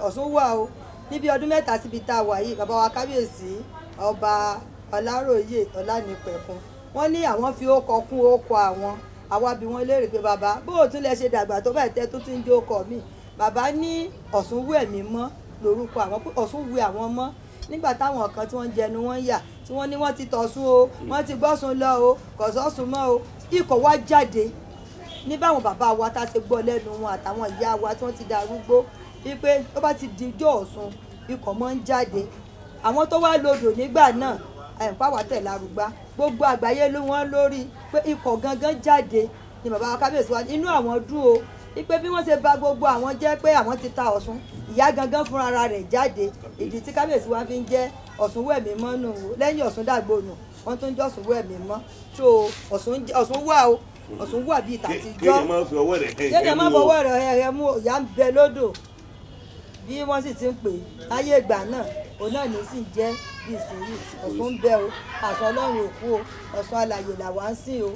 Ọ̀ṣun wà o níbi ọdún mẹ́ta síbi tá a wà yìí bàbá wa kábíyèsí ọba Ọláròyè Ọlánìpẹ̀kun wọ́n ní àwọn fi ókọ kún ókọ àwọn àwa bí wọ́n léèrè pé bàbá bó o tún lẹ ṣe dàgbà tó báyìí tẹ́ tó tún jẹ́ ókọ mi bàbá ní Ọ̀ṣun Wemimo lórúkọ àwọn pé Ọ̀ṣun wẹ àwọn mọ́ nígbà táwọn kan tí wọ́n jẹnu wọ́n yà tí wọ́n ní wọ́n ti tọ̀ṣun o wọ́n ti gbọ́ṣun lọ o kò sọ́ṣun mọ́ o ikọ̀ wá jáde ní báwọn bàbá wa tá a ṣe gbọ́ lẹ́nu wọn àtàwọn ìyá wa tí wọ́n ti darúgbó wípé tó bá ti di ijó Ọ̀ṣun ikọ̀ mọ́ ń jáde àwọn tó wá lodò nígbà náà àìpáwá tẹ̀ lárúgbá gbogbo àgbáyé ló wọ́n lórí pé ikọ̀ gangan jáde ni bàbá wa kábíyèsí wa inú àwọn dùn o wípé bí wọ́n ṣe bà gbogbo àwọn jẹ́ pé àwọn ti ta Ọ̀ṣun ìyá gangan fúnra rẹ̀ jáde ìdí tí kábíyèsí wa fi ń jẹ́ Ọ̀ṣun Wemimo nù lẹ́yìn Ọ̀ṣun dàgbò nù wọ́n tún jẹ́ Ọ̀ṣun Wemimo so Ọ̀ṣun wà o Ọ̀ṣun wà bíi tàtijọ́ kéèyàn má fọwọ́ rẹ̀ ẹ̀ mú ìyá ń bẹ lódò bí wọ́n sì ti ń pè láyé ìgbà náà òun náà ní sì jẹ́ bí ìsinyìí Ọ̀ṣun ń bẹ o àṣọ Ọlọ́run òkú o Ọ̀ṣun alàyè làwa ń sìn o.